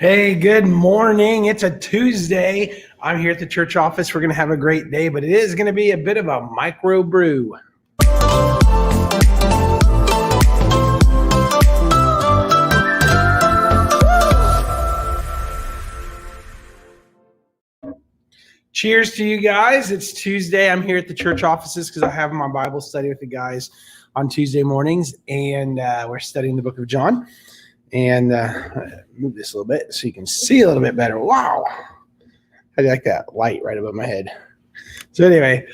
Hey, good morning. It's a Tuesday. I'm here at the church office. We're going to have a great day, but it is going to be a bit of a micro brew. Cheers to you guys. It's Tuesday. I'm here at the church offices because I have my Bible study with the guys on Tuesday mornings, and we're studying the book of John. And move this a little bit so you can see a little bit better. Wow. I like that light right above my head. So anyway,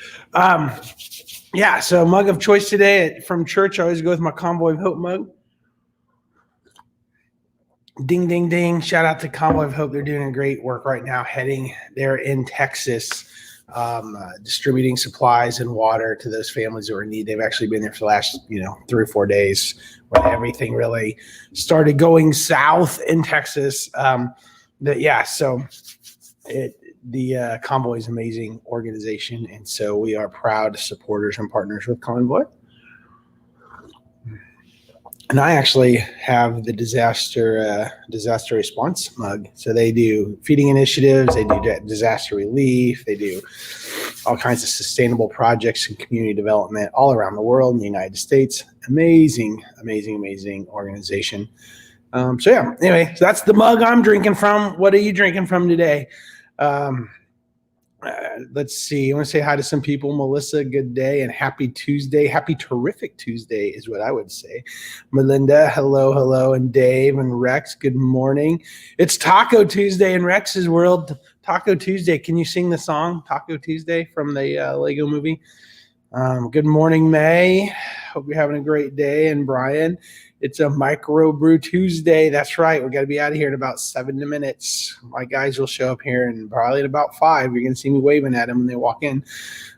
so mug of choice today from church. I always go with my Convoy of Hope mug. Ding, ding, ding. Shout out to Convoy of Hope. They're doing great work right now they're in Texas, distributing supplies and water to those families who are in need. They've actually been there for the last, 3 or 4 days when everything really started going south in Texas. The Convoy is an amazing organization, and so we are proud supporters and partners with Convoy. And I actually have the disaster response mug. So they do feeding initiatives, they do disaster relief, they do all kinds of sustainable projects and community development all around the world in the United States. Amazing, amazing, amazing organization. Anyway, so that's the mug I'm drinking from. What are you drinking from today? Let's see. I want to say hi to some people. Melissa, good day and happy Tuesday. Happy terrific Tuesday is what I would say. Melinda, hello. And Dave and Rex, good morning. It's Taco Tuesday in Rex's world. Taco Tuesday. Can you sing the song Taco Tuesday from the Lego movie? Good morning, May. Hope you're having a great day. And Brian, it's a micro brew Tuesday. That's right. We're going to be out of here in about 7 minutes. My guys will show up here and probably in about 5. You're going to see me waving at them when they walk in.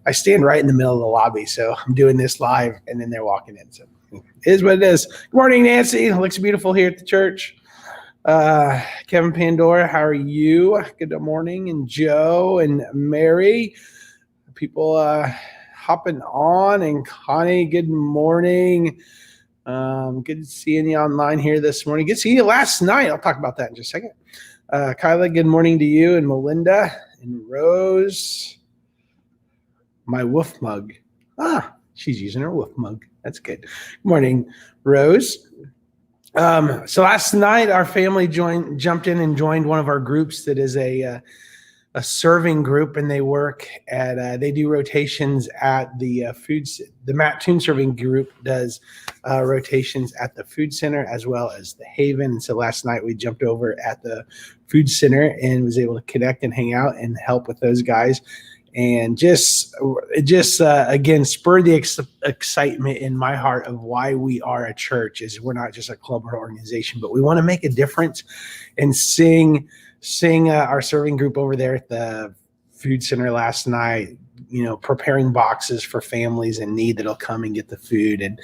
I stand right in the middle of the lobby, so I'm doing this live, and then they're walking in. So it is what it is. Good morning, Nancy. It looks beautiful here at the church. Kevin Pandora, how are you? Good morning. And Joe and Mary. People hopping on. And Connie, good morning. Good seeing you online here this morning. Good seeing you last night. I'll talk about that in just a second. Kyla, good morning to you. And Melinda and Rose. My wolf mug. She's using her wolf mug. That's good. Good morning, Rose. So last night our family jumped in and joined one of our groups that is a serving group, and they work at they do rotations at the the Matt Toon serving group does rotations at the food center as well as the Haven. And so last night we jumped over at the food center and was able to connect and hang out and help with those guys, and just again spurred the excitement in my heart of why we are a church. Is we're not just a club or organization, but we want to make a difference and sing our serving group over there at the food center last night, preparing boxes for families in need that'll come and get the food. And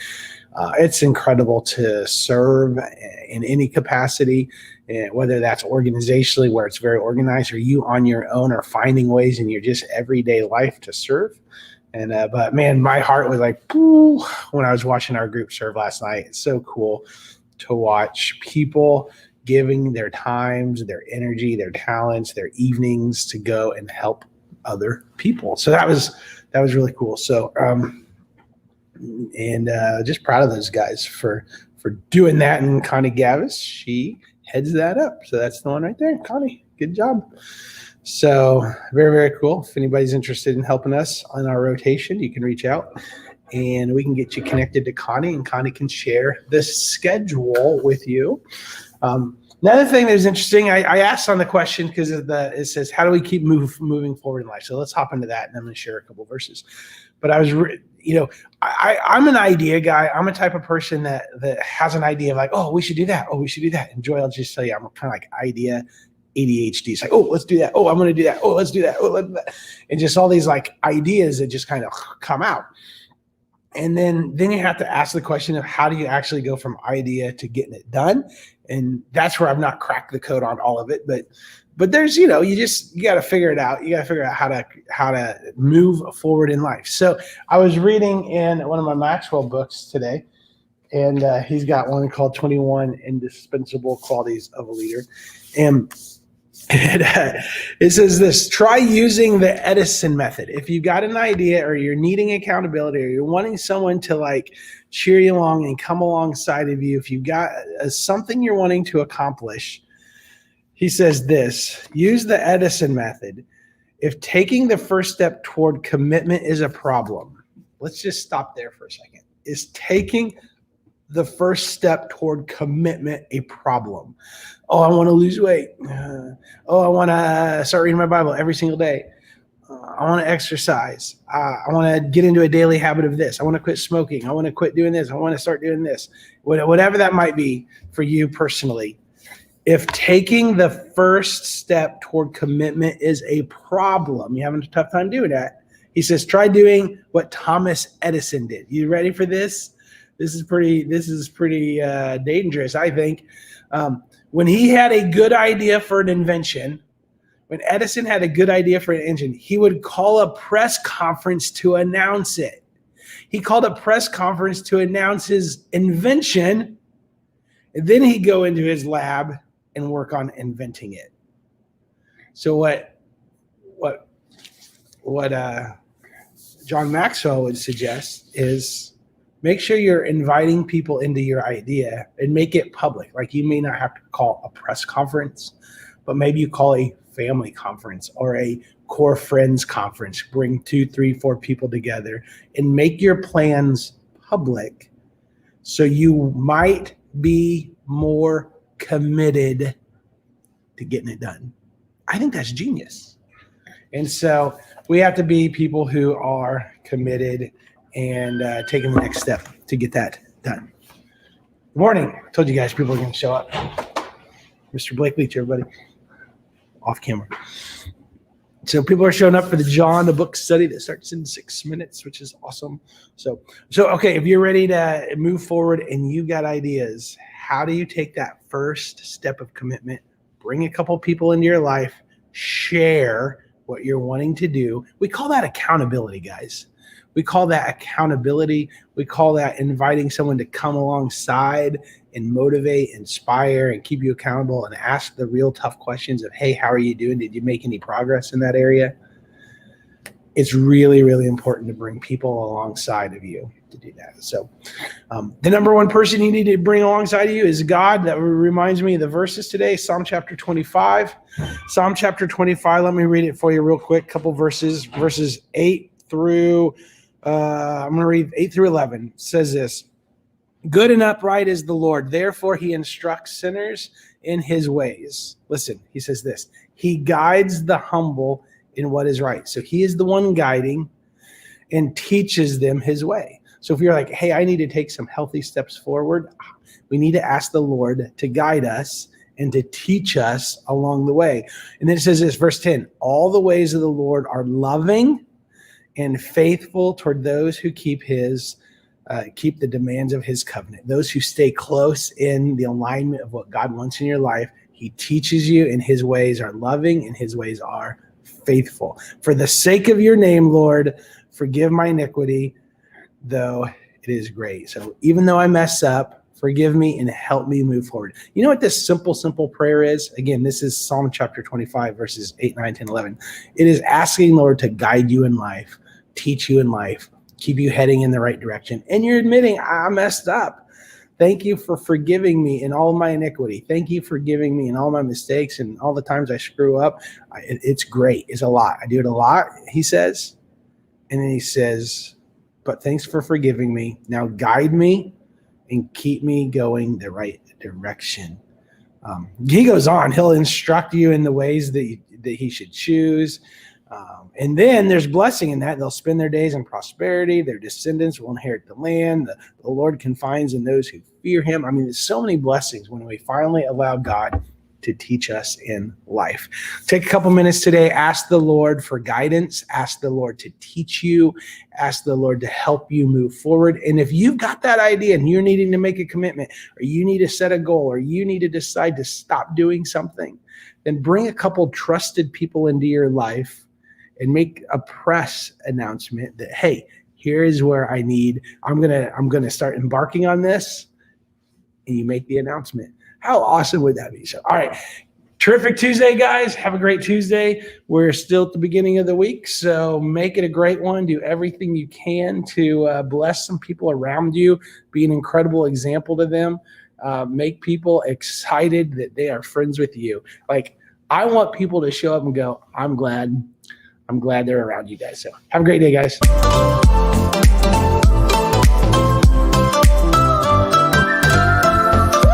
it's incredible to serve in any capacity, whether that's organizationally where it's very organized, or you on your own are finding ways in your just everyday life to serve. And but man, my heart was like, pooh, when I was watching our group serve last night. It's so cool to watch people giving their times, their energy, their talents, their evenings to go and help other people. So that was really cool. So just proud of those guys for doing that. And Connie Gavis, she heads that up. So that's the one right there. Connie, good job. So very, very cool. If anybody's interested in helping us on our rotation, you can reach out and we can get you connected to Connie, and Connie can share this schedule with you. Another thing that was interesting, I asked on the question because it says, how do we keep moving forward in life? So let's hop into that, and I'm going to share a couple verses. But I was, I'm an idea guy. I'm a type of person that has an idea of like, oh, we should do that. Oh, we should do that. And Joy, I'll just tell you, I'm kind of like idea ADHD. It's like, oh, let's do that. Oh, I'm going to do that. Oh, let's do that. Oh, let's do that. And just all these like ideas that just kind of come out. And then you have to ask the question of how do you actually go from idea to getting it done? And that's where I've not cracked the code on all of it. But there's, you got to figure it out. You got to figure out how to move forward in life. So I was reading in one of my Maxwell books today, And he's got one called 21 Indispensable Qualities of a Leader. And it says this: try using the Edison method. If you've got an idea or you're needing accountability or you're wanting someone to like cheer you along and come alongside of you, if you've got something you're wanting to accomplish, he says this: use the Edison method. If taking the first step toward commitment is a problem, let's just stop there for a second. Is taking the first step toward commitment a problem? Oh, I want to lose weight. I want to start reading my Bible every single day. I want to exercise. I want to get into a daily habit of this. I want to quit smoking. I want to quit doing this. I want to start doing this. Whatever that might be for you personally. If taking the first step toward commitment is a problem, you're having a tough time doing that, he says, try doing what Thomas Edison did. You ready for this? This is pretty dangerous, I think. When he had a good idea for an invention, when Edison had a good idea for an engine, he would call a press conference to announce it. He called a press conference to announce his invention, and then he'd go into his lab and work on inventing it. So what John Maxwell would suggest is make sure you're inviting people into your idea and make it public. Like, you may not have to call a press conference, but maybe you call a family conference or a core friends conference. Bring 2, 3, 4 people together and make your plans public so you might be more committed to getting it done. I think that's genius. And so we have to be people who are committed and taking the next step to get that done. Good morning. I told you guys people are going to show up. Mr. Blake Leach, everybody. Off camera. So people are showing up for the John, the book study that starts in 6 minutes, which is awesome. So okay, if you're ready to move forward and you got ideas, how do you take that first step of commitment? Bring a couple people into your life, share what you're wanting to do. We call that accountability, guys. We call that accountability. We call that inviting someone to come alongside and motivate, inspire, and keep you accountable and ask the real tough questions of, hey, how are you doing? Did you make any progress in that area? It's really, really important to bring people alongside of you to do that. So the number one person you need to bring alongside of you is God. That reminds me of the verses today, Psalm chapter 25. Psalm chapter 25, let me read it for you real quick, couple verses 8 through, I'm going to read 8 through 11. It says this: good and upright is the Lord, therefore he instructs sinners in his ways. Listen, he says this: he guides the humble in what is right. So he is the one guiding and teaches them his way. So if you're like, hey, I need to take some healthy steps forward, we need to ask the Lord to guide us and to teach us along the way. And then it says this, verse 10, all the ways of the Lord are loving and faithful toward those who keep the demands of his covenant. Those who stay close in the alignment of what God wants in your life. He teaches you, and his ways are loving and his ways are faithful. For the sake of your name, Lord, forgive my iniquity, though it is great. So even though I mess up, forgive me and help me move forward. You know what this simple prayer is? Again, this is Psalm chapter 25, verses 8, 9, 10, 11. It is asking Lord to guide you in life, teach you in life, keep you heading in the right direction. And you're admitting, I messed up. Thank you for forgiving me in all my iniquity. Thank you for forgiving me in all my mistakes and all the times I screw up. It's great. It's a lot. I do it a lot, he says. And then he says, but thanks for forgiving me. Now guide me and keep me going the right direction. He goes on. He'll instruct you in the ways that he should choose. And then there's blessing in that. They'll spend their days in prosperity. Their descendants will inherit the land. The Lord confides in those who fear him. I mean, there's so many blessings when we finally allow God to teach us in life. Take a couple minutes today. Ask the Lord for guidance. Ask the Lord to teach you. Ask the Lord to help you move forward. And if you've got that idea and you're needing to make a commitment, or you need to set a goal, or you need to decide to stop doing something, then bring a couple trusted people into your life and make a press announcement that, hey, here is where I'm gonna start embarking on this, and you make the announcement. How awesome would that be? So, all right. Terrific Tuesday, guys. Have a great Tuesday. We're still at the beginning of the week, so make it a great one. Do everything you can to bless some people around you. Be an incredible example to them. Make people excited that they are friends with you. Like, I want people to show up and go, I'm glad they're around you guys. So have a great day, guys.